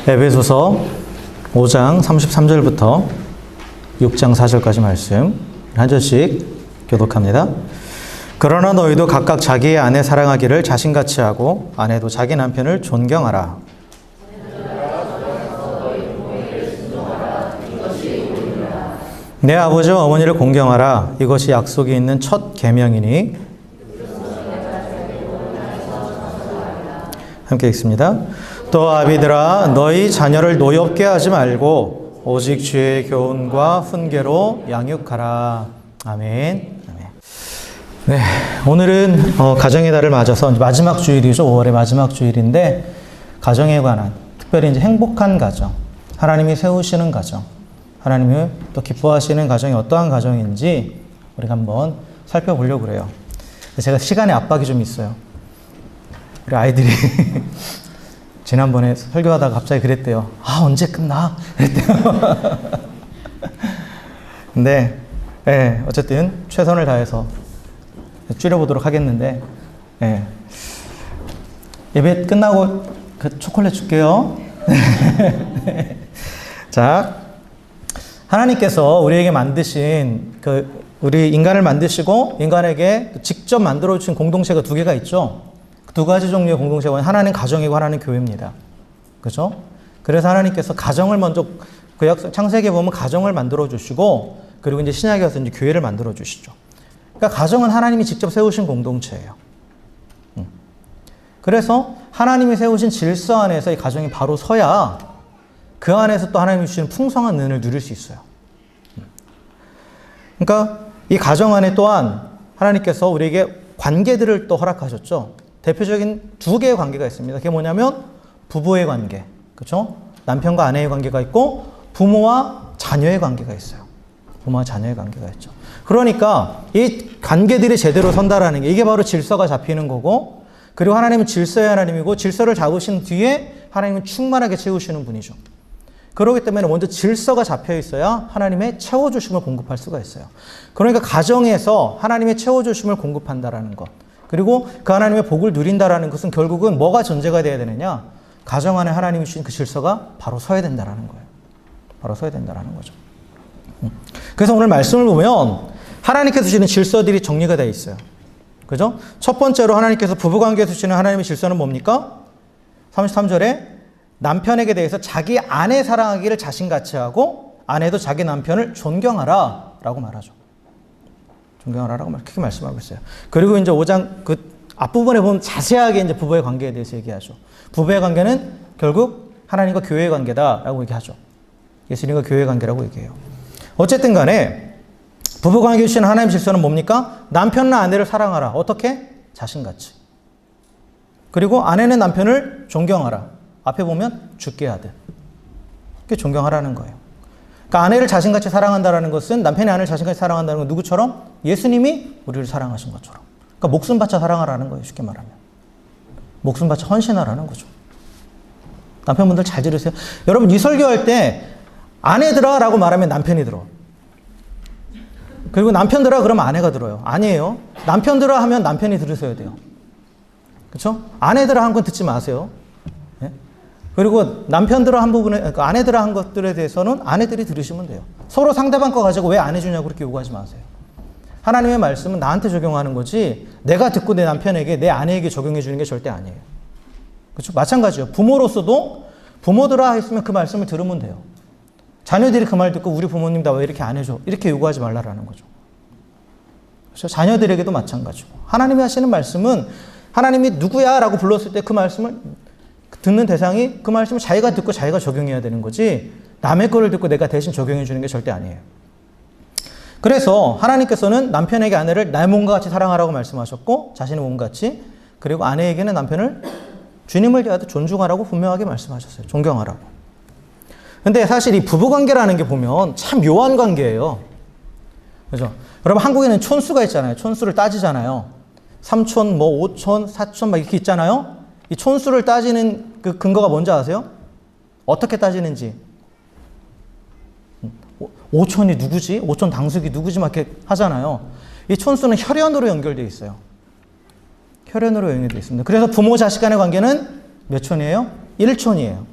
에베소서 5장 33절부터 6장 4절까지 말씀 한 절씩 교독합니다. 그러나 너희도 각각 자기의 아내 사랑하기를 자신같이 하고 아내도 자기 남편을 존경하라. 내 아버지와 어머니를 공경하라. 이것이 약속이 있는 첫 계명이니. 함께 읽습니다. 또 아비들아 너희 자녀를 노엽게 하지 말고 오직 주의 교훈과 훈계로 양육하라. 아멘. 아멘. 네, 오늘은 가정의 달을 맞아서 마지막 주일이죠. 5월의 마지막 주일인데 가정에 관한, 특별히 이제 행복한 가정, 하나님이 세우시는 가정, 하나님을 또 기뻐하시는 가정이 어떠한 가정인지 우리가 한번 살펴보려고 그래요. 제가 시간에 압박이 좀 있어요. 우리 아이들이 지난번에 설교하다가 갑자기 그랬대요. 아, 언제 끝나? 그랬대요. 근데 네, 어쨌든 최선을 다해서 줄여보도록 하겠는데, 네. 예배 끝나고 그 초콜릿 줄게요. 자, 하나님께서 우리에게 만드신 우리 인간을 만드시고 인간에게 직접 만들어 주신 공동체가 두 개가 있죠. 두 가지 종류의 공동체가 하나는 가정이고 하나는 교회입니다. 그렇죠? 그래서 하나님께서 가정을 먼저 창세기에 보면 가정을 만들어 주시고 그리고 이제 신약에 와서 이제 교회를 만들어 주시죠. 그러니까 가정은 하나님이 직접 세우신 공동체예요. 그래서 하나님이 세우신 질서 안에서 이 가정이 바로 서야 그 안에서 또 하나님이 주시는 풍성한 은혜를 누릴 수 있어요. 그러니까 이 가정 안에 또한 하나님께서 우리에게 관계들을 또 허락하셨죠. 대표적인 두 개의 관계가 있습니다. 그게 뭐냐면 부부의 관계, 그렇죠? 남편과 아내의 관계가 있고 부모와 자녀의 관계가 있어요. 부모와 자녀의 관계가 있죠. 그러니까 이 관계들이 제대로 선다라는 게 이게 바로 질서가 잡히는 거고, 그리고 하나님은 질서의 하나님이고 질서를 잡으신 뒤에 하나님은 충만하게 채우시는 분이죠. 그렇기 때문에 먼저 질서가 잡혀 있어야 하나님의 채워주심을 공급할 수가 있어요. 그러니까 가정에서 하나님의 채워주심을 공급한다라는 것, 그리고 그 하나님의 복을 누린다라는 것은 결국은 뭐가 전제가 돼야 되느냐? 가정 안에 하나님이 주신 그 질서가 바로 서야 된다라는 거예요. 바로 서야 된다라는 거죠. 그래서 오늘 말씀을 보면 하나님께서 주시는 질서들이 정리가 되어 있어요. 그죠? 첫 번째로 하나님께서 부부관계에서 주시는 하나님의 질서는 뭡니까? 33절에 남편에게 대해서 자기 아내 사랑하기를 자신같이 하고 아내도 자기 남편을 존경하라 라고 말하죠. 존경하라고 크게 말씀하고 있어요. 그리고 이제 5장 앞부분에 보면 자세하게 이제 부부의 관계에 대해서 얘기하죠. 부부의 관계는 결국 하나님과 교회의 관계다라고 얘기하죠. 예수님과 교회의 관계라고 얘기해요. 어쨌든 간에 부부 관계에 주시는 하나님의 질서는 뭡니까? 남편은 아내를 사랑하라. 어떻게? 자신같이. 그리고 아내는 남편을 존경하라. 앞에 보면 죽게 하듯. 그게 존경하라는 거예요. 그러니까 아내를 자신같이 사랑한다는 것은 남편이 아내를 자신같이 사랑한다는 건 누구처럼? 예수님이 우리를 사랑하신 것처럼. 그러니까 목숨 바쳐 사랑하라는 거예요. 쉽게 말하면. 목숨 바쳐 헌신하라는 거죠. 남편분들 잘 들으세요. 여러분 이 설교할 때 아내들아 라고 말하면 남편이 들어. 그리고 남편들아 그러면 아내가 들어요. 아니에요. 남편들아 하면 남편이 들으셔야 돼요. 그렇죠? 아내들아 한 건 듣지 마세요. 그리고 남편들아 한 부분에, 그러니까 아내들아 한 것들에 대해서는 아내들이 들으시면 돼요. 서로 상대방 거 가지고 왜 안 해주냐고 그렇게 요구하지 마세요. 하나님의 말씀은 나한테 적용하는 거지 내가 듣고 내 남편에게, 내 아내에게 적용해 주는 게 절대 아니에요. 그렇죠? 마찬가지예요. 부모로서도 부모들아 했으면 그 말씀을 들으면 돼요. 자녀들이 그 말 듣고 우리 부모님 나 왜 이렇게 안 해줘? 이렇게 요구하지 말라라는 거죠. 그렇죠? 자녀들에게도 마찬가지고. 하나님이 하시는 말씀은 하나님이 누구야? 라고 불렀을 때 그 말씀을 듣는 대상이 그 말씀을 자기가 듣고 자기가 적용해야 되는 거지 남의 거를 듣고 내가 대신 적용해 주는 게 절대 아니에요. 그래서 하나님께서는 남편에게 아내를 나의 몸과 같이 사랑하라고 말씀하셨고 자신의 몸과 같이, 그리고 아내에게는 남편을 주님을 대하듯 존중하라고 분명하게 말씀하셨어요. 존경하라고. 근데 사실 이 부부관계라는 게 보면 참 묘한 관계예요. 그죠? 여러분 한국에는 촌수가 있잖아요. 촌수를 따지잖아요. 3촌, 뭐 5촌, 4촌 막 이렇게 있잖아요. 이 촌수를 따지는 그 근거가 뭔지 아세요? 어떻게 따지는지. 5촌이 누구지? 5촌 당숙이 누구지? 막 이렇게 하잖아요. 이 촌수는 혈연으로 연결되어 있어요. 혈연으로 연결되어 있습니다. 그래서 부모 자식 간의 관계는 몇 촌이에요? 1촌이에요.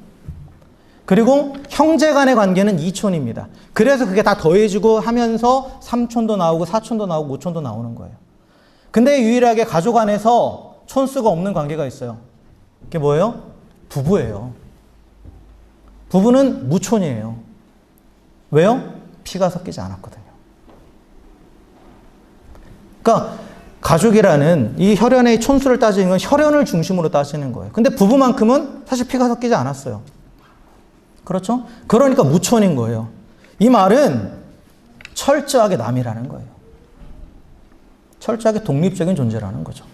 그리고 형제 간의 관계는 이촌입니다. 그래서 그게 다 더해지고 하면서 삼촌도 나오고 사촌도 나오고 오촌도 나오는 거예요. 근데 유일하게 가족 안에서 촌수가 없는 관계가 있어요. 그게 뭐예요? 부부예요. 부부는 무촌이에요. 왜요? 피가 섞이지 않았거든요. 그러니까 가족이라는 이 혈연의 촌수를 따지는 건 혈연을 중심으로 따지는 거예요. 근데 부부만큼은 사실 피가 섞이지 않았어요. 그렇죠? 그러니까 무촌인 거예요. 이 말은 철저하게 남이라는 거예요. 철저하게 독립적인 존재라는 거죠.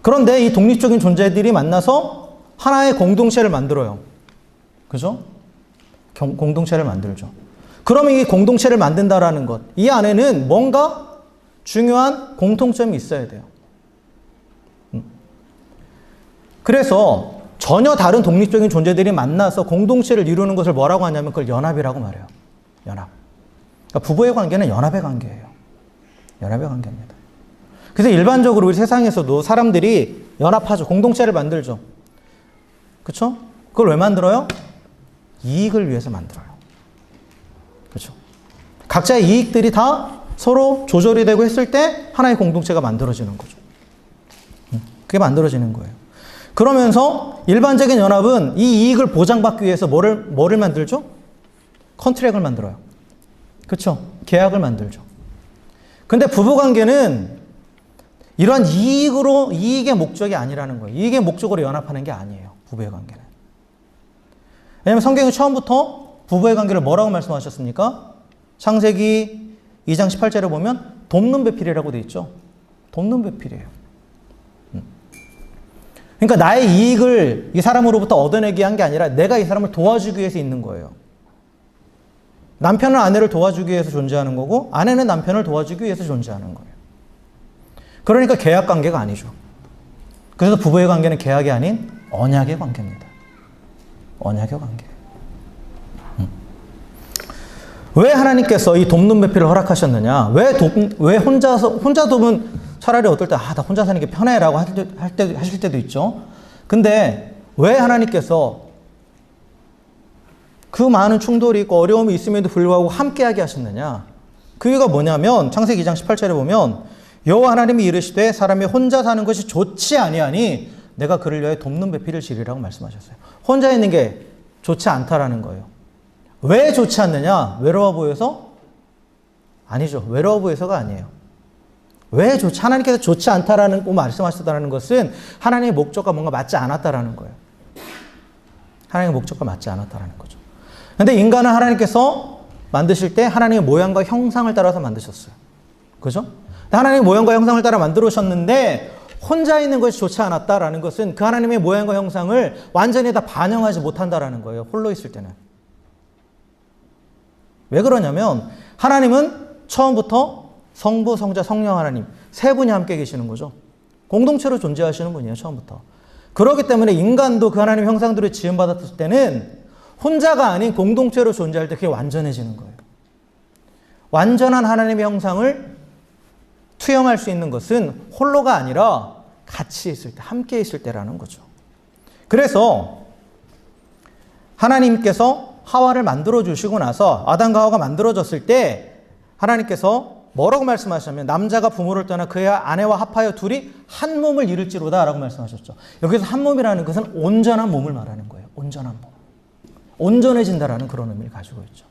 그런데 이 독립적인 존재들이 만나서 하나의 공동체를 만들어요. 그죠? 공동체를 만들죠. 그러면 이 공동체를 만든다라는 것, 이 안에는 뭔가 중요한 공통점이 있어야 돼요. 그래서 전혀 다른 독립적인 존재들이 만나서 공동체를 이루는 것을 뭐라고 하냐면 그걸 연합이라고 말해요. 연합. 그러니까 부부의 관계는 연합의 관계예요. 연합의 관계입니다. 그래서 일반적으로 우리 세상에서도 사람들이 연합하죠. 공동체를 만들죠. 그렇죠? 그걸 왜 만들어요? 이익을 위해서 만들어요. 그렇죠? 각자의 이익들이 다 서로 조절이 되고 했을 때 하나의 공동체가 만들어지는 거죠. 그게 만들어지는 거예요. 그러면서 일반적인 연합은 이 이익을 보장받기 위해서 뭐를 만들죠? 컨트랙을 만들어요. 그렇죠? 계약을 만들죠. 근데 부부관계는 이러한 이익의 목적이 아니라는 거예요. 이익의 목적으로 연합하는 게 아니에요. 부부의 관계는. 왜냐하면 성경이 처음부터 부부의 관계를 뭐라고 말씀하셨습니까? 창세기 2장 18절에 보면 돕는 배필이라고 되어 있죠. 돕는 배필이에요. 그러니까 나의 이익을 이 사람으로부터 얻어내기 위한 게 아니라 내가 이 사람을 도와주기 위해서 있는 거예요. 남편은 아내를 도와주기 위해서 존재하는 거고 아내는 남편을 도와주기 위해서 존재하는 거예요. 그러니까 계약 관계가 아니죠. 그래서 부부의 관계는 계약이 아닌 언약의 관계입니다. 언약의 관계. 왜 하나님께서 이 돕는 배필을 허락하셨느냐? 왜 혼자 돕은 차라리 어떨 때, 나 혼자 사는 게 편해 라고 하실 때도 있죠. 근데 왜 하나님께서 그 많은 충돌이 있고 어려움이 있음에도 불구하고 함께하게 하셨느냐? 그 이유가 뭐냐면 창세기 2장 18절에 보면 여호와 하나님이 이르시되 사람이 혼자 사는 것이 좋지 아니하니 내가 그를 위하여 돕는 배필을 지으리라고 말씀하셨어요. 혼자 있는 게 좋지 않다라는 거예요. 왜 좋지 않느냐? 외로워 보여서? 아니죠. 외로워 보여서가 아니에요. 왜 하나님께서 좋지 않다라는 말씀하셨다는 것은 하나님의 목적과 뭔가 맞지 않았다라는 거예요. 하나님의 목적과 맞지 않았다라는 거죠. 그런데 인간은 하나님께서 만드실 때 하나님의 모양과 형상을 따라서 만드셨어요. 그죠? 하나님의 모양과 형상을 따라 만들어셨는데 혼자 있는 것이 좋지 않았다라는 것은 그 하나님의 모양과 형상을 완전히 다 반영하지 못한다라는 거예요. 홀로 있을 때는. 왜 그러냐면 하나님은 처음부터 성부, 성자, 성령 하나님 세 분이 함께 계시는 거죠. 공동체로 존재하시는 분이에요. 처음부터. 그렇기 때문에 인간도 그 하나님의 형상대로 지음받았을 때는 혼자가 아닌 공동체로 존재할 때 그게 완전해지는 거예요. 완전한 하나님의 형상을 투영할 수 있는 것은 홀로가 아니라 같이 있을 때, 함께 있을 때라는 거죠. 그래서 하나님께서 하와를 만들어 주시고 나서 아담과 하와가 만들어졌을 때 하나님께서 뭐라고 말씀하셨냐면 남자가 부모를 떠나 그의 아내와 합하여 둘이 한 몸을 이룰지로다 라고 말씀하셨죠. 여기서 한 몸이라는 것은 온전한 몸을 말하는 거예요. 온전한 몸. 온전해진다라는 그런 의미를 가지고 있죠.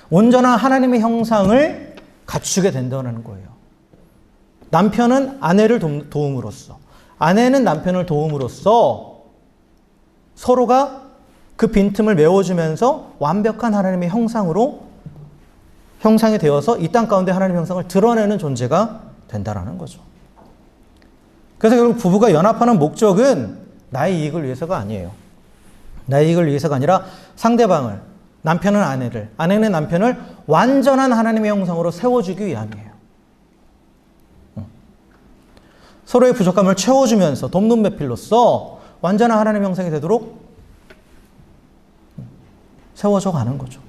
온전한 하나님의 형상을 갖추게 된다는 거예요. 남편은 아내를 도움으로써, 아내는 남편을 도움으로써 서로가 그 빈틈을 메워주면서 완벽한 하나님의 형상이 되어서 이 땅 가운데 하나님의 형상을 드러내는 존재가 된다라는 거죠. 그래서 결국 부부가 연합하는 목적은 나의 이익을 위해서가 아니에요. 나의 이익을 위해서가 아니라 상대방을, 남편은 아내를, 아내는 남편을 완전한 하나님의 형상으로 세워주기 위함이에요. 서로의 부족함을 채워주면서 돕는 배필로서 완전한 하나님의 형상이 되도록 세워져 가는 거죠.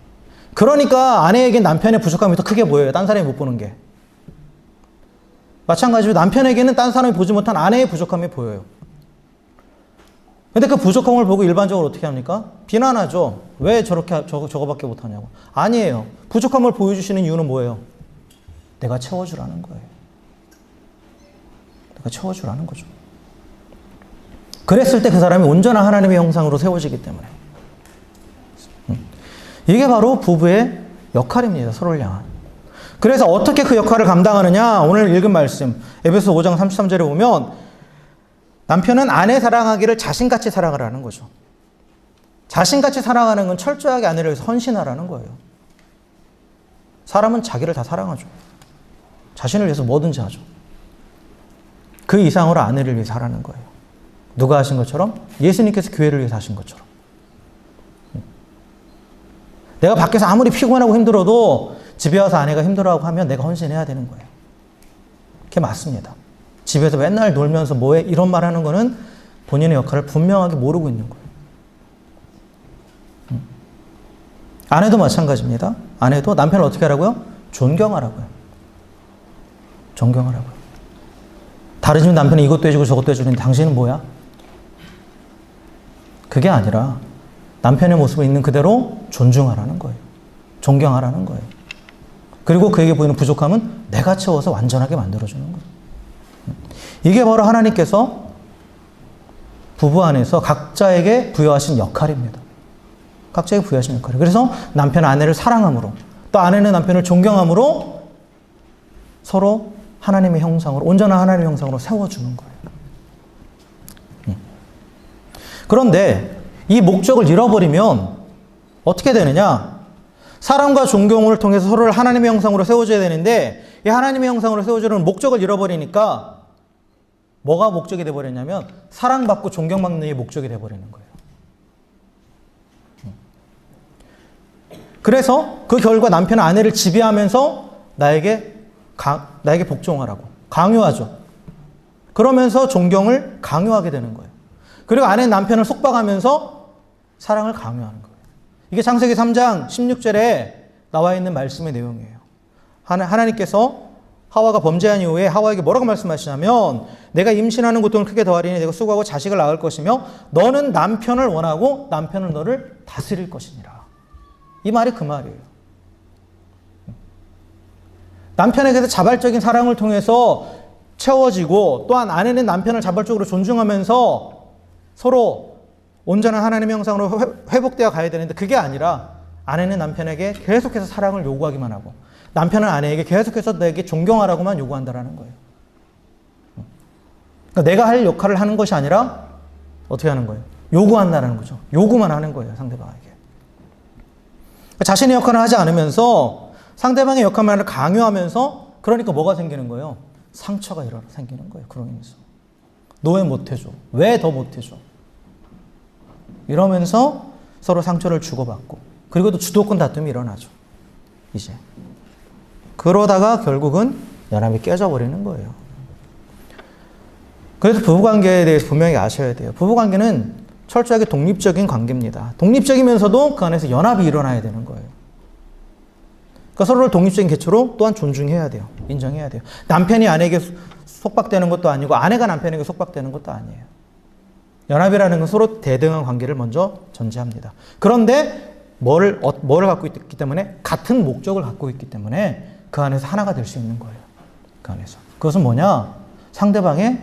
그러니까 아내에게 남편의 부족함이 더 크게 보여요. 딴 사람이 못 보는 게. 마찬가지로 남편에게는 딴 사람이 보지 못한 아내의 부족함이 보여요. 근데 그 부족함을 보고 일반적으로 어떻게 합니까? 비난하죠. 왜 저렇게 저거밖에 못하냐고. 아니에요. 부족함을 보여주시는 이유는 뭐예요? 내가 채워주라는 거예요. 내가 채워주라는 거죠. 그랬을 때 그 사람이 온전한 하나님의 형상으로 세워지기 때문에. 이게 바로 부부의 역할입니다. 서로를 향한. 그래서 어떻게 그 역할을 감당하느냐? 오늘 읽은 말씀 에베소 5장 33절에 보면 남편은 아내 사랑하기를 자신같이 사랑하라는 거죠. 자신같이 사랑하는 건 철저하게 아내를 위해서 헌신하라는 거예요. 사람은 자기를 다 사랑하죠. 자신을 위해서 뭐든지 하죠. 그 이상으로 아내를 위해서 하라는 거예요. 누가 하신 것처럼? 예수님께서 교회를 위해서 하신 것처럼. 내가 밖에서 아무리 피곤하고 힘들어도 집에 와서 아내가 힘들어하고 하면 내가 헌신해야 되는 거예요. 그게 맞습니다. 집에서 맨날 놀면서 뭐해? 이런 말 하는 거는 본인의 역할을 분명하게 모르고 있는 거예요. 아내도 마찬가지입니다. 아내도 남편을 어떻게 하라고요? 존경하라고요. 존경하라고요. 다른 집 남편이 이것도 해주고 저것도 해주는데 당신은 뭐야? 그게 아니라 남편의 모습을 있는 그대로 존중하라는 거예요. 존경하라는 거예요. 그리고 그에게 보이는 부족함은 내가 채워서 완전하게 만들어주는 거예요. 이게 바로 하나님께서 부부 안에서 각자에게 부여하신 역할입니다. 각자에게 부여하신 역할이에요. 그래서 남편은 아내를 사랑함으로 또 아내는 남편을 존경함으로 서로 하나님의 형상으로, 온전한 하나님의 형상으로 세워주는 거예요. 그런데 이 목적을 잃어버리면 어떻게 되느냐? 사랑과 존경을 통해서 서로를 하나님의 형상으로 세워줘야 되는데 이 하나님의 형상으로 세워주는 목적을 잃어버리니까 뭐가 목적이 돼버렸냐면 사랑받고 존경받는 게 목적이 돼버리는 거예요. 그래서 그 결과 남편은 아내를 지배하면서 나에게 복종하라고 강요하죠. 그러면서 존경을 강요하게 되는 거예요. 그리고 아내는 남편을 속박하면서 사랑을 강요하는 거예요. 이게 창세기 3장 16절에 나와 있는 말씀의 내용이에요. 하나님께서 하와가 범죄한 이후에 하와에게 뭐라고 말씀하시냐면 내가 임신하는 고통을 크게 더하리니 내가 수고하고 자식을 낳을 것이며 너는 남편을 원하고 남편은 너를 다스릴 것이니라. 이 말이 그 말이에요. 남편에게서 자발적인 사랑을 통해서 채워지고 또한 아내는 남편을 자발적으로 존중하면서 서로 온전한 하나님의 형상으로 회복되어 가야 되는데 그게 아니라 아내는 남편에게 계속해서 사랑을 요구하기만 하고 남편은 아내에게 계속해서 내게 존경하라고만 요구한다는 거예요. 그러니까 내가 할 역할을 하는 것이 아니라 어떻게 하는 거예요? 요구한다는 거죠. 요구만 하는 거예요. 상대방에게. 그러니까 자신의 역할을 하지 않으면서 상대방의 역할만을 강요하면서 그러니까 뭐가 생기는 거예요? 상처가 생기는 거예요. 그런 의미에서. 너 왜 못해줘? 왜 더 못해줘? 이러면서 서로 상처를 주고받고 그리고 또 주도권 다툼이 일어나죠. 이제. 그러다가 결국은 연합이 깨져버리는 거예요. 그래서 부부관계에 대해서 분명히 아셔야 돼요. 부부관계는 철저하게 독립적인 관계입니다. 독립적이면서도 그 안에서 연합이 일어나야 되는 거예요. 그러니까 서로를 독립적인 개체로 또한 존중해야 돼요. 인정해야 돼요. 남편이 아내에게 속박되는 것도 아니고 아내가 남편에게 속박되는 것도 아니에요. 연합이라는 건 서로 대등한 관계를 먼저 전제합니다. 그런데 뭐를 갖고 있기 때문에 같은 목적을 갖고 있기 때문에 그 안에서 하나가 될 수 있는 거예요. 그 안에서. 그것은 뭐냐? 상대방의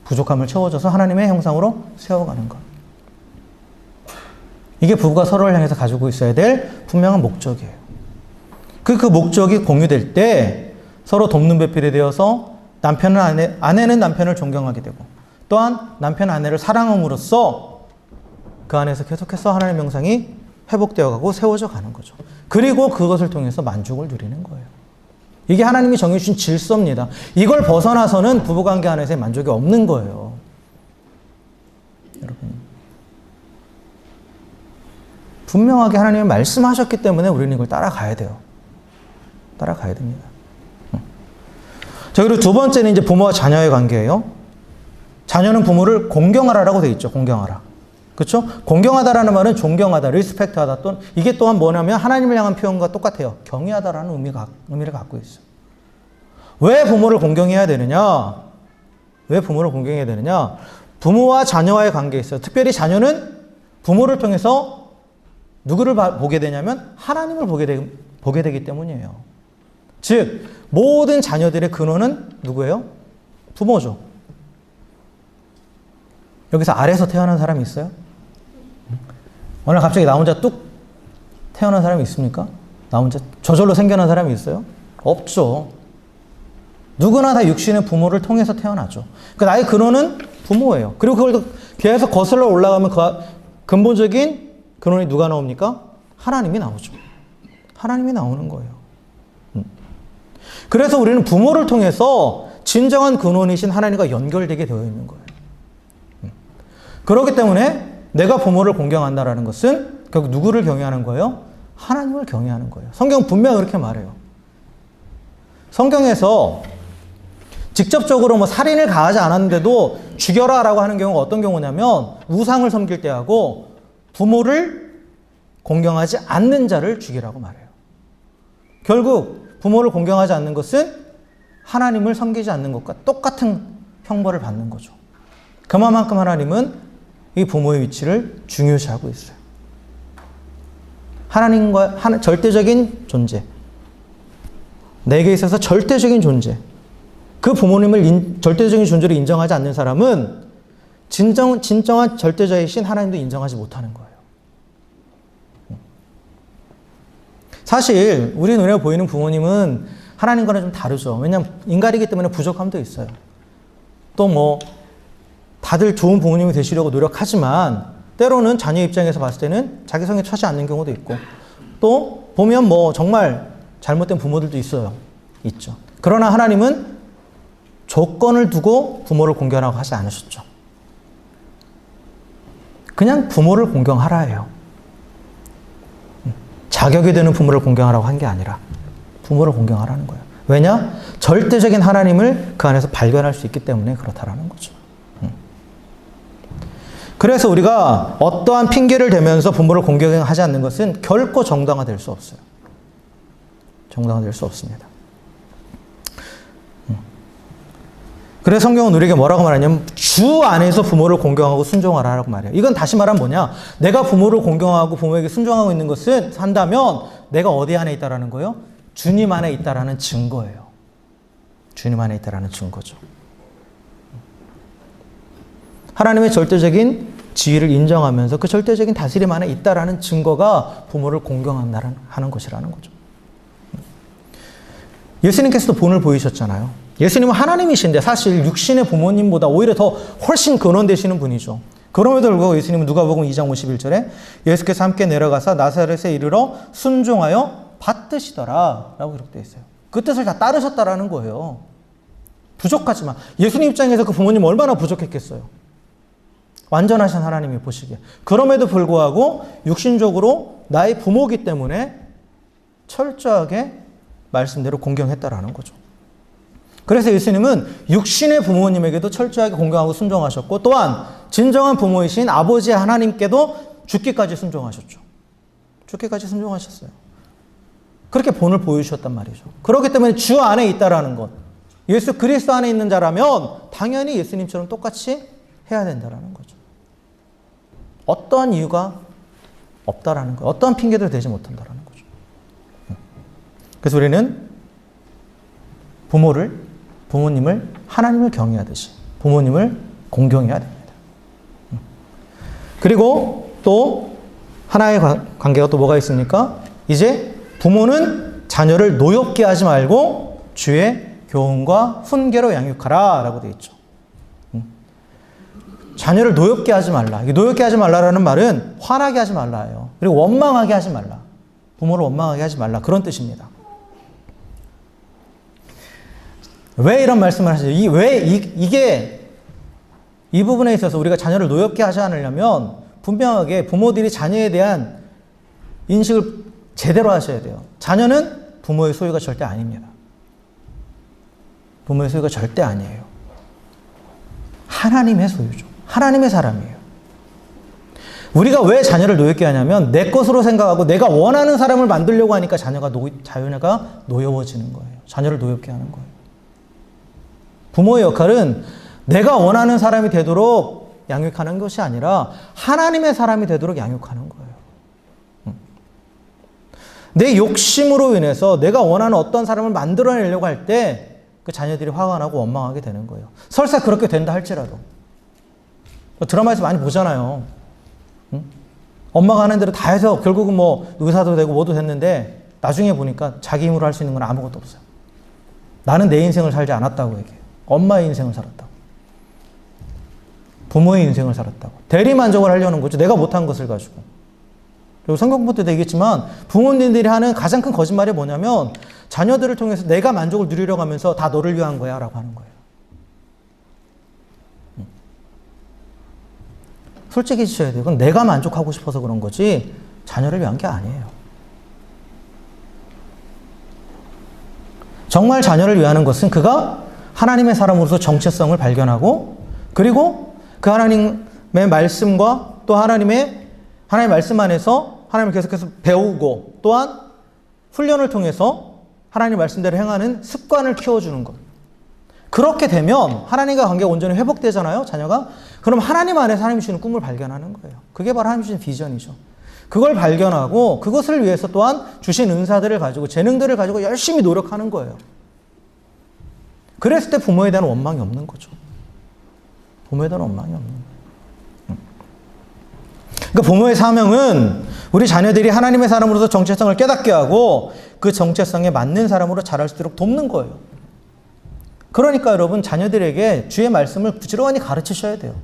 부족함을 채워줘서 하나님의 형상으로 세워가는 것. 이게 부부가 서로를 향해서 가지고 있어야 될 분명한 목적이에요. 그 목적이 공유될 때 서로 돕는 배필이 되어서 아내는 남편을 존경하게 되고 또한 남편은 아내를 사랑함으로써 그 안에서 계속해서 하나님의 형상이 회복되어 가고 세워져 가는 거죠. 그리고 그것을 통해서 만족을 누리는 거예요. 이게 하나님이 정해주신 질서입니다. 이걸 벗어나서는 부부관계 안에서의 만족이 없는 거예요. 여러분. 분명하게 하나님이 말씀하셨기 때문에 우리는 이걸 따라가야 돼요. 따라가야 됩니다. 자, 그리고 두 번째는 이제 부모와 자녀의 관계예요. 자녀는 부모를 공경하라라고 되어 있죠. 공경하라. 그렇죠? 공경하다라는 말은 존경하다, 리스펙트하다. 또는 이게 또한 뭐냐면 하나님을 향한 표현과 똑같아요. 경외하다라는 의미를 갖고 있어요. 왜 부모를 공경해야 되느냐? 왜 부모를 공경해야 되느냐? 부모와 자녀와의 관계에 있어요. 특별히 자녀는 부모를 통해서 누구를 보게 되냐면 하나님을 보게 되기 때문이에요. 즉 모든 자녀들의 근원은 누구예요? 부모죠. 여기서 아래에서 태어난 사람이 있어요? 오늘 갑자기 나 혼자 뚝 태어난 사람이 있습니까? 나 혼자 저절로 생겨난 사람이 있어요? 없죠. 누구나 다 육신의 부모를 통해서 태어나죠. 그러니까 나의 근원은 부모예요. 그리고 그걸 계속 거슬러 올라가면 그 근본적인 근원이 누가 나옵니까? 하나님이 나오죠. 하나님이 나오는 거예요. 그래서 우리는 부모를 통해서 진정한 근원이신 하나님과 연결되게 되어 있는 거예요. 그렇기 때문에 내가 부모를 공경한다라는 것은 결국 누구를 경외하는 거예요? 하나님을 경외하는 거예요. 성경은 분명히 그렇게 말해요. 성경에서 직접적으로 뭐 살인을 가하지 않았는데도 죽여라라고 하는 경우가 어떤 경우냐면 우상을 섬길 때하고 부모를 공경하지 않는 자를 죽이라고 말해요. 결국 부모를 공경하지 않는 것은 하나님을 섬기지 않는 것과 똑같은 형벌을 받는 거죠. 그만큼 하나님은 이 부모의 위치를 중요시하고 있어요. 하나님과 절대적인 존재, 내게 있어서 절대적인 존재, 그 부모님을 절대적인 존재로 인정하지 않는 사람은 진정한 절대자이신 하나님도 인정하지 못하는 거예요. 사실 우리 눈에 보이는 부모님은 하나님과는 좀 다르죠. 왜냐하면 인간이기 때문에 부족함도 있어요. 또 뭐 다들 좋은 부모님이 되시려고 노력하지만 때로는 자녀 입장에서 봤을 때는 자기 성에 차지 않는 경우도 있고 또 보면 뭐 정말 잘못된 부모들도 있죠. 그러나 하나님은 조건을 두고 부모를 공경하라고 하지 않으셨죠. 그냥 부모를 공경하라예요. 자격이 되는 부모를 공경하라고 한 게 아니라 부모를 공경하라는 거예요. 왜냐? 절대적인 하나님을 그 안에서 발견할 수 있기 때문에 그렇다라는 거죠. 그래서 우리가 어떠한 핑계를 대면서 부모를 공경하지 않는 것은 결코 정당화될 수 없어요. 정당화될 수 없습니다. 그래서 성경은 우리에게 뭐라고 말하냐면 주 안에서 부모를 공경하고 순종하라고 말해요. 이건 다시 말하면 뭐냐? 내가 부모를 공경하고 부모에게 순종하고 있는 것은 산다면 내가 어디 안에 있다라는 거예요? 주님 안에 있다라는 증거예요. 주님 안에 있다라는 증거죠. 하나님의 절대적인 지위를 인정하면서 그 절대적인 다스림 안에 있다라는 증거가 부모를 공경하는 것이라는 거죠. 예수님께서도 본을 보이셨잖아요. 예수님은 하나님이신데 사실 육신의 부모님보다 오히려 더 훨씬 근원되시는 분이죠. 그럼에도 불구하고 예수님은 누가복음 2장 51절에 예수께서 함께 내려가서 나사렛에 이르러 순종하여 받드시더라 라고 기록되어 있어요. 그 뜻을 다 따르셨다라는 거예요. 부족하지만 예수님 입장에서 그 부모님 얼마나 부족했겠어요. 완전하신 하나님이 보시기에. 그럼에도 불구하고 육신적으로 나의 부모이기 때문에 철저하게 말씀대로 공경했다라는 거죠. 그래서 예수님은 육신의 부모님에게도 철저하게 공경하고 순종하셨고 또한 진정한 부모이신 아버지 하나님께도 죽기까지 순종하셨죠. 죽기까지 순종하셨어요. 그렇게 본을 보여주셨단 말이죠. 그렇기 때문에 주 안에 있다라는 것, 예수 그리스도 안에 있는 자라면 당연히 예수님처럼 똑같이 해야 된다라는 거죠. 어떠한 이유가 없다라는 거예요. 어떠한 핑계도 되지 못한다라는 거죠. 그래서 우리는 부모님을 하나님을 경외하듯이 부모님을 공경해야 됩니다. 그리고 또 하나의 관계가 또 뭐가 있습니까? 이제 부모는 자녀를 노엽게 하지 말고 주의 교훈과 훈계로 양육하라 라고 되어 있죠. 자녀를 노엽게 하지 말라. 노엽게 하지 말라라는 말은 화나게 하지 말라예요. 그리고 원망하게 하지 말라. 부모를 원망하게 하지 말라. 그런 뜻입니다. 왜 이런 말씀을 하시죠? 이게 이 부분에 있어서 우리가 자녀를 노엽게 하지 않으려면 분명하게 부모들이 자녀에 대한 인식을 제대로 하셔야 돼요. 자녀는 부모의 소유가 절대 아닙니다. 부모의 소유가 절대 아니에요. 하나님의 소유죠. 하나님의 사람이에요. 우리가 왜 자녀를 노엽게 하냐면 내 것으로 생각하고 내가 원하는 사람을 만들려고 하니까 자녀가 노여워지는 거예요. 자녀를 노엽게 하는 거예요. 부모의 역할은 내가 원하는 사람이 되도록 양육하는 것이 아니라 하나님의 사람이 되도록 양육하는 거예요. 내 욕심으로 인해서 내가 원하는 어떤 사람을 만들어내려고 할 때 그 자녀들이 화가 나고 원망하게 되는 거예요. 설사 그렇게 된다 할지라도. 드라마에서 많이 보잖아요. 엄마가 하는 대로 다 해서 결국은 뭐 의사도 되고 뭐도 됐는데 나중에 보니까 자기 힘으로 할 수 있는 건 아무것도 없어요. 나는 내 인생을 살지 않았다고 얘기해요. 엄마의 인생을 살았다고. 부모의 인생을 살았다고. 대리만족을 하려는 거죠. 내가 못한 것을 가지고. 그리고 성경 공부 때도 얘기했지만 부모님들이 하는 가장 큰 거짓말이 뭐냐면 자녀들을 통해서 내가 만족을 누리려고 하면서 다 너를 위한 거야 라고 하는 거예요. 솔직해지셔야 돼요. 그건 내가 만족하고 싶어서 그런 거지 자녀를 위한 게 아니에요. 정말 자녀를 위하는 것은 그가 하나님의 사람으로서 정체성을 발견하고 그리고 그 하나님의 말씀과 또 하나님의 말씀 안에서 하나님을 계속해서 배우고 또한 훈련을 통해서 하나님 말씀대로 행하는 습관을 키워주는 것. 그렇게 되면 하나님과 관계가 온전히 회복되잖아요, 자녀가. 그럼 하나님 안에서 하나님이 주시는 꿈을 발견하는 거예요. 그게 바로 하나님이 주신 비전이죠. 그걸 발견하고 그것을 위해서 또한 주신 은사들을 가지고 재능들을 가지고 열심히 노력하는 거예요. 그랬을 때 부모에 대한 원망이 없는 거죠. 부모에 대한 원망이 없는 거예요. 그러니까 부모의 사명은 우리 자녀들이 하나님의 사람으로서 정체성을 깨닫게 하고 그 정체성에 맞는 사람으로 자랄 수 있도록 돕는 거예요. 그러니까 여러분 자녀들에게 주의 말씀을 부지런히 가르치셔야 돼요.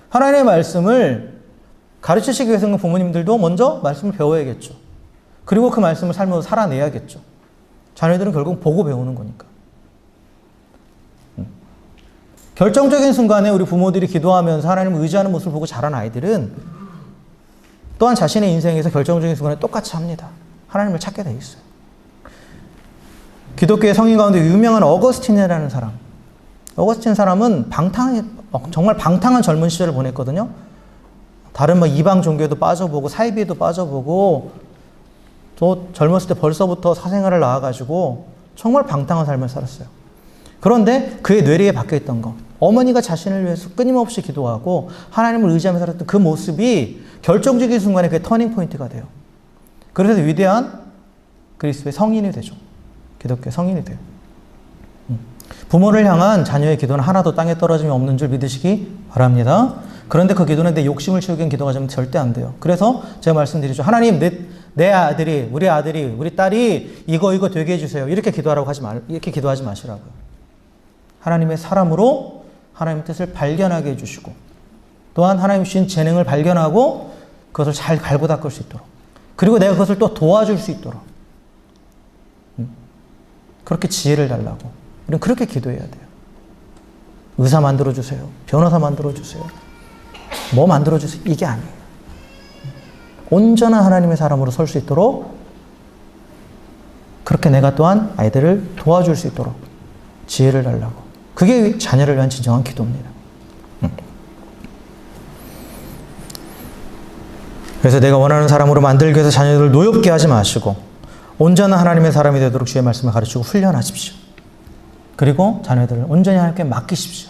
하나님의 말씀을 가르치시기 위해서는 부모님들도 먼저 말씀을 배워야겠죠. 그리고 그 말씀을 삶으로 살아내야겠죠. 자녀들은 결국 보고 배우는 거니까. 결정적인 순간에 우리 부모들이 기도하면서 하나님을 의지하는 모습을 보고 자란 아이들은 또한 자신의 인생에서 결정적인 순간에 똑같이 합니다. 하나님을 찾게 돼 있어요. 기독교의 성인 가운데 유명한 어거스틴이라는 사람. 어거스틴 사람은 정말 방탕한 젊은 시절을 보냈거든요. 다른 이방 종교에도 빠져보고 사이비에도 빠져보고 또 젊었을 때 벌써부터 사생활을 낳아가지고 정말 방탕한 삶을 살았어요. 그런데 그의 뇌리에 박혀있던 거, 어머니가 자신을 위해서 끊임없이 기도하고 하나님을 의지하며 살았던 그 모습이 결정적인 순간에 그의 터닝포인트가 돼요. 그래서 위대한 그리스도의 성인이 되죠. 기독교의 성인이 돼요. 부모를 향한 자녀의 기도는 하나도 땅에 떨어짐이 없는 줄 믿으시기 바랍니다. 그런데 그 기도는 내 욕심을 채우기 위한 기도가 절대 안 돼요. 그래서 제가 말씀드리죠. 하나님, 내 아들이, 우리 딸이 이거 되게 해주세요. 이렇게 이렇게 기도하지 마시라고요. 하나님의 사람으로 하나님의 뜻을 발견하게 해주시고 또한 하나님 주신 재능을 발견하고 그것을 잘 갈고 닦을 수 있도록 그리고 내가 그것을 또 도와줄 수 있도록 그렇게 지혜를 달라고 우리는 그렇게 기도해야 돼요. 의사 만들어주세요. 변호사 만들어주세요. 뭐 만들어주세요. 이게 아니에요. 온전한 하나님의 사람으로 설 수 있도록 그렇게 내가 또한 아이들을 도와줄 수 있도록 지혜를 달라고 그게 자녀를 위한 진정한 기도입니다. 그래서 내가 원하는 사람으로 만들기 위해서 자녀들을 노엽게 하지 마시고 온전한 하나님의 사람이 되도록 주의 말씀을 가르치고 훈련하십시오. 그리고 자녀들을 온전히 하나님께 맡기십시오.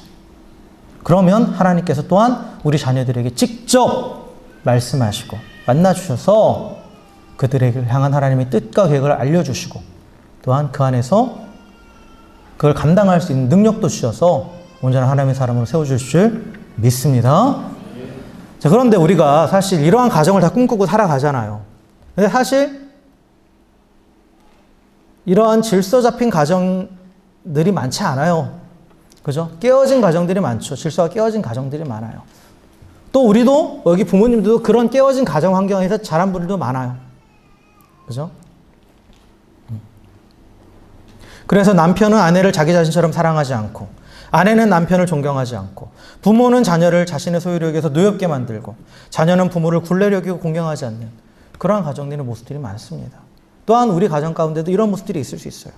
그러면 하나님께서 또한 우리 자녀들에게 직접 말씀하시고 만나주셔서 그들에게 향한 하나님의 뜻과 계획을 알려주시고 또한 그 안에서 그걸 감당할 수 있는 능력도 주셔서 온전한 하나님의 사람으로 세워주실 줄 믿습니다. 자, 그런데 우리가 사실 이러한 가정을 다 꿈꾸고 살아가잖아요. 근데 사실 이러한 질서 잡힌 가정들이 많지 않아요. 그죠? 깨어진 가정들이 많죠. 질서가 깨어진 가정들이 많아요. 또 우리도 여기 부모님들도 그런 깨어진 가정 환경에서 자란 분들도 많아요. 그죠? 그래서 남편은 아내를 자기 자신처럼 사랑하지 않고 아내는 남편을 존경하지 않고 부모는 자녀를 자신의 소유로 여겨서 노엽게 만들고 자녀는 부모를 굴레로 여기고 공경하지 않는 그러한 가정들의 모습들이 많습니다. 또한 우리 가정 가운데도 이런 모습들이 있을 수 있어요.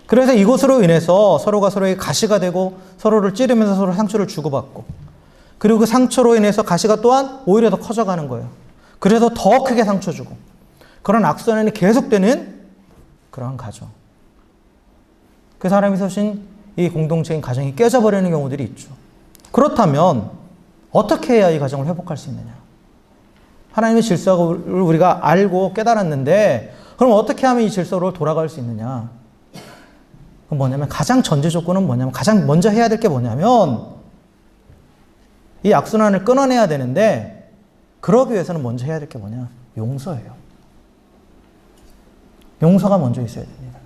그래서 이것으로 인해서 서로가 서로에게 가시가 되고 서로를 찌르면서 서로 상처를 주고받고 그리고 그 상처로 인해서 가시가 또한 오히려 더 커져가는 거예요. 그래서 더 크게 상처 주고 그런 악순환이 계속되는 그러한 가정. 그 사람이 서신 이 공동체인 가정이 깨져버리는 경우들이 있죠. 그렇다면 어떻게 해야 이 가정을 회복할 수 있느냐? 하나님의 질서를 우리가 알고 깨달았는데 그럼 어떻게 하면 이 질서로 돌아갈 수 있느냐? 그건 뭐냐면 가장 전제 조건은 뭐냐면 가장 먼저 해야 될 게 뭐냐면 이 악순환을 끊어내야 되는데 그러기 위해서는 먼저 해야 될 게 뭐냐? 용서예요. 용서가 먼저 있어야 됩니다.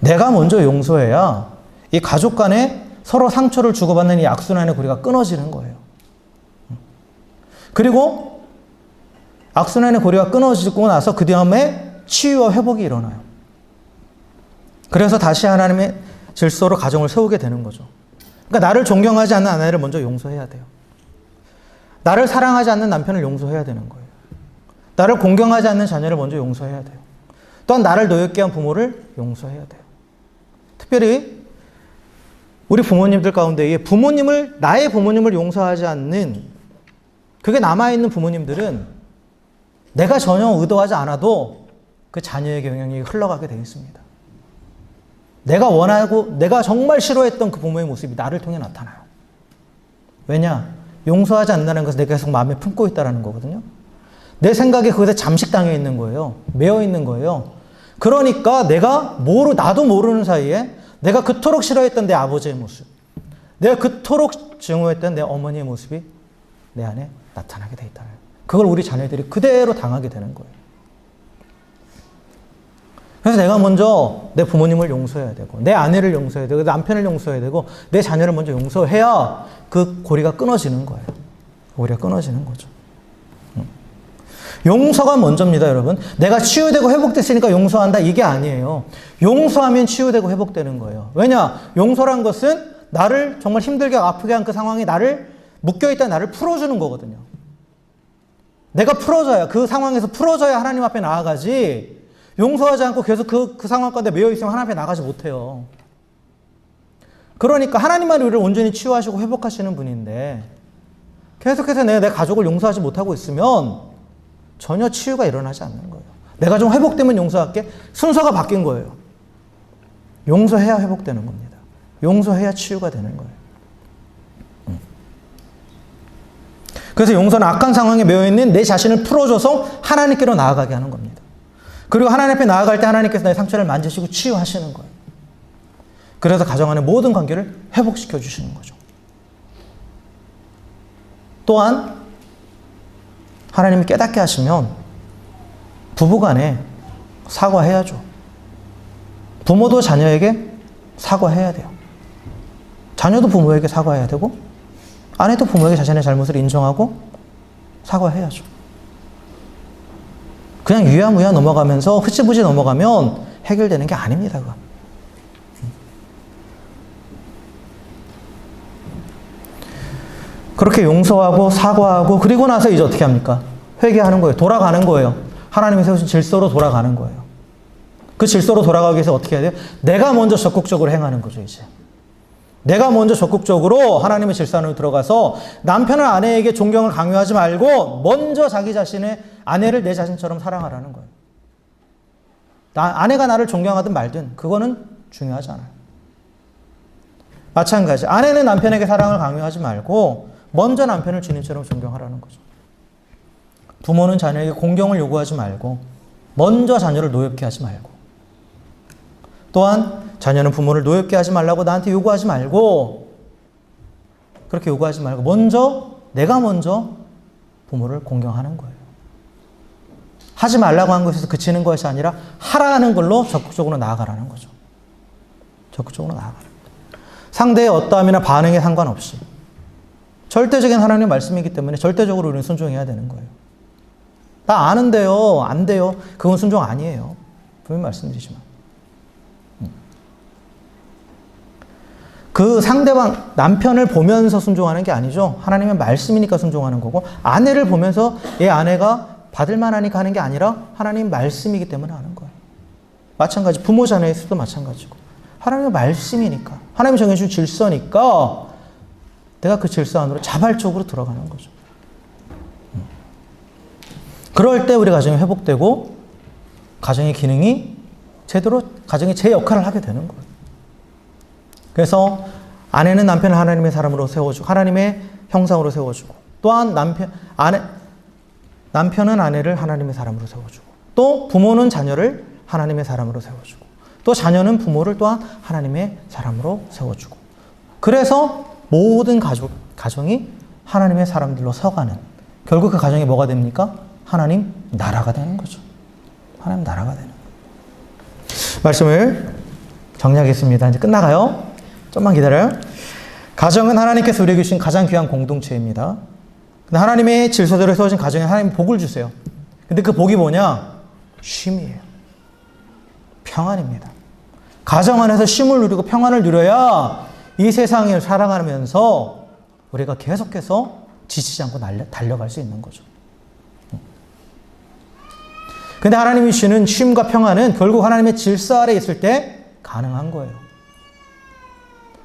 내가 먼저 용서해야 이 가족 간에 서로 상처를 주고받는 이 악순환의 고리가 끊어지는 거예요. 그리고 악순환의 고리가 끊어지고 나서 그 다음에 치유와 회복이 일어나요. 그래서 다시 하나님의 질서로 가정을 세우게 되는 거죠. 그러니까 나를 존경하지 않는 아내를 먼저 용서해야 돼요. 나를 사랑하지 않는 남편을 용서해야 되는 거예요. 나를 공경하지 않는 자녀를 먼저 용서해야 돼요. 또한 나를 노엽게 한 부모를 용서해야 돼요. 특별히 우리 부모님들 가운데 나의 부모님을 용서하지 않는 그게 남아있는 부모님들은 내가 전혀 의도하지 않아도 그 자녀에게 영향이 흘러가게 되어 있습니다. 내가 원하고 내가 정말 싫어했던 그 부모의 모습이 나를 통해 나타나요. 왜냐? 용서하지 않는다는 것은 내가 계속 마음에 품고 있다는 거거든요. 내 생각에 그것에 잠식당해 있는 거예요. 매여 있는 거예요. 그러니까 나도 모르는 사이에 내가 그토록 싫어했던 내 아버지의 모습, 내가 그토록 증오했던 내 어머니의 모습이 내 안에 나타나게 돼 있다는 거예요. 그걸 우리 자녀들이 그대로 당하게 되는 거예요. 그래서 내가 먼저 내 부모님을 용서해야 되고 내 아내를 용서해야 되고 남편을 용서해야 되고 내 자녀를 먼저 용서해야 그 고리가 끊어지는 거예요. 고리가 끊어지는 거죠. 용서가 먼저입니다, 여러분. 내가 치유되고 회복됐으니까 용서한다 이게 아니에요. 용서하면 치유되고 회복되는 거예요. 왜냐? 용서란 것은 나를 정말 힘들게 아프게 한 그 상황이 나를 묶여있다 나를 풀어주는 거거든요. 내가 풀어져야 그 상황에서 풀어져야 하나님 앞에 나아가지 용서하지 않고 계속 그 상황 가운데 매여 있으면 하나님 앞에 나가지 못해요. 그러니까 하나님만이 우리를 온전히 치유하시고 회복하시는 분인데 계속해서 내가 내 가족을 용서하지 못하고 있으면 전혀 치유가 일어나지 않는 거예요. 내가 좀 회복되면 용서할게. 순서가 바뀐 거예요. 용서해야 회복되는 겁니다. 용서해야 치유가 되는 거예요. 그래서 용서는 악한 상황에 매여있는 내 자신을 풀어줘서 하나님께로 나아가게 하는 겁니다. 그리고 하나님 앞에 나아갈 때 하나님께서 내 상처를 만지시고 치유하시는 거예요. 그래서 가정 안의 모든 관계를 회복시켜 주시는 거죠. 또한 하나님이 깨닫게 하시면 부부간에 사과해야죠. 부모도 자녀에게 사과해야 돼요. 자녀도 부모에게 사과해야 되고 아내도 부모에게 자신의 잘못을 인정하고 사과해야죠. 그냥 유야무야 넘어가면서 흐지부지 넘어가면 해결되는 게 아닙니다. 그건. 그렇게 용서하고 사과하고 그리고 나서 이제 어떻게 합니까? 회개하는 거예요. 돌아가는 거예요. 하나님이 세우신 질서로 돌아가는 거예요. 그 질서로 돌아가기 위해서 어떻게 해야 돼요? 내가 먼저 적극적으로 행하는 거죠, 이제. 내가 먼저 적극적으로 하나님의 질서 안으로 들어가서 남편은 아내에게 존경을 강요하지 말고 먼저 자기 자신의 아내를 내 자신처럼 사랑하라는 거예요. 아내가 나를 존경하든 말든 그거는 중요하지 않아요. 마찬가지. 아내는 남편에게 사랑을 강요하지 말고 먼저 남편을 주님처럼 존경하라는 거죠. 부모는 자녀에게 공경을 요구하지 말고 먼저 자녀를 노엽게 하지 말고 또한 자녀는 부모를 노엽게 하지 말라고 나한테 요구하지 말고 그렇게 요구하지 말고 내가 먼저 부모를 공경하는 거예요. 하지 말라고 한 것에서 그치는 것이 아니라 하라는 걸로 적극적으로 나아가라는 거죠. 적극적으로 나아가라. 상대의 어떠함이나 반응에 상관없이 절대적인 하나님의 말씀이기 때문에 절대적으로 우리는 순종해야 되는 거예요. 나 아는데요, 안 돼요. 그건 순종 아니에요. 분명히 말씀드리지만. 그 상대방, 남편을 보면서 순종하는 게 아니죠. 하나님의 말씀이니까 순종하는 거고, 아내를 보면서 얘 아내가 받을만 하니까 하는 게 아니라 하나님 말씀이기 때문에 하는 거예요. 마찬가지, 부모 자녀에서도 마찬가지고. 하나님의 말씀이니까, 하나님이 정해준 질서니까 내가 그 질서 안으로 자발적으로 들어가는 거죠. 그럴 때 우리 가정이 회복되고 가정의 기능이 제대로 가정이 제 역할을 하게 되는 거예요. 그래서 아내는 남편을 하나님의 사람으로 세워주고 하나님의 형상으로 세워주고 또한 남편은 아내를 하나님의 사람으로 세워주고 또 부모는 자녀를 하나님의 사람으로 세워주고 또 자녀는 부모를 또한 하나님의 사람으로 세워주고 그래서 모든 가정이 하나님의 사람들로 서가는 결국 그 가정이 뭐가 됩니까? 하나님 나라가 되는 거죠. 하나님 나라가 되는 거예요. 말씀을 정리하겠습니다. 이제 끝나가요. 좀만 기다려요. 가정은 하나님께서 우리에게 주신 가장 귀한 공동체입니다. 근데 하나님의 질서대로 세워진 가정에 하나님이 복을 주세요. 근데 그 복이 뭐냐? 쉼이에요. 평안입니다. 가정 안에서 쉼을 누리고 평안을 누려야 이 세상을 살아가면서 우리가 계속해서 지치지 않고 달려갈 수 있는 거죠. 근데 하나님이 주시는 쉼과 평안은 결국 하나님의 질서 아래 있을 때 가능한 거예요.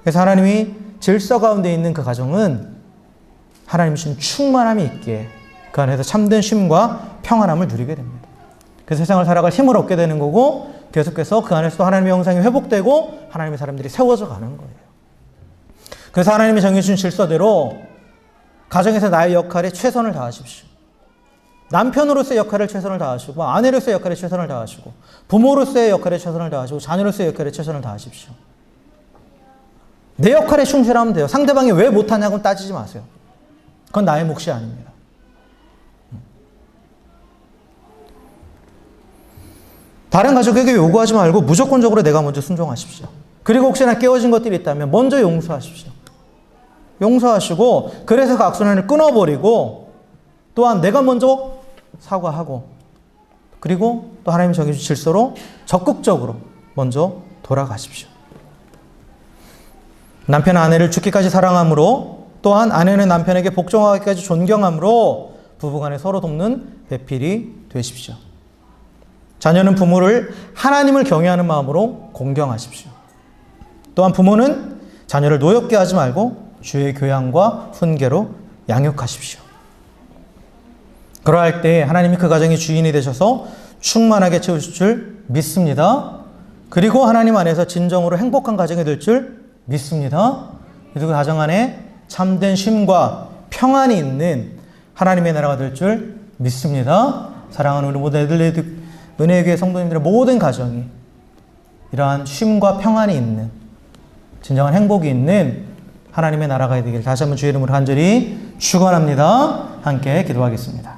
그래서 하나님이 질서 가운데 있는 그 가정은 하나님이 주신 충만함이 있기에 그 안에서 참된 쉼과 평안함을 누리게 됩니다. 그 세상을 살아갈 힘을 얻게 되는 거고 계속해서 그 안에서도 하나님의 형상이 회복되고 하나님의 사람들이 세워져 가는 거예요. 그래서 하나님이 정해주신 질서대로 가정에서 나의 역할에 최선을 다하십시오. 남편으로서의 역할을 최선을 다하시고 아내로서의 역할에 최선을 다하시고 부모로서의 역할에 최선을 다하시고 자녀로서의 역할에 최선을 다하십시오. 내 역할에 충실하면 돼요. 상대방이 왜 못하냐고는 따지지 마세요. 그건 나의 몫이 아닙니다. 다른 가족에게 요구하지 말고 무조건적으로 내가 먼저 순종하십시오. 그리고 혹시나 깨어진 것들이 있다면 먼저 용서하십시오. 용서하시고 그래서 그 악순환을 끊어버리고 또한 내가 먼저 사과하고 그리고 또 하나님이 정해주신 질서로 적극적으로 먼저 돌아가십시오. 남편은 아내를 죽기까지 사랑함으로 또한 아내는 남편에게 복종하기까지 존경함으로 부부간에 서로 돕는 배필이 되십시오. 자녀는 부모를 하나님을 경외하는 마음으로 공경하십시오. 또한 부모는 자녀를 노엽게 하지 말고 주의 교양과 훈계로 양육하십시오. 그러할 때 하나님이 그 가정의 주인이 되셔서 충만하게 채우실 줄 믿습니다. 그리고 하나님 안에서 진정으로 행복한 가정이 될 줄 믿습니다. 그리고 그 가정 안에 참된 쉼과 평안이 있는 하나님의 나라가 될 줄 믿습니다. 사랑하는 우리 모든 은혜의 교회 성도님들의 모든 가정이 이러한 쉼과 평안이 있는 진정한 행복이 있는 하나님의 나라가 되기를 다시 한번 주의 이름으로 간절히 축원합니다. 함께 기도하겠습니다.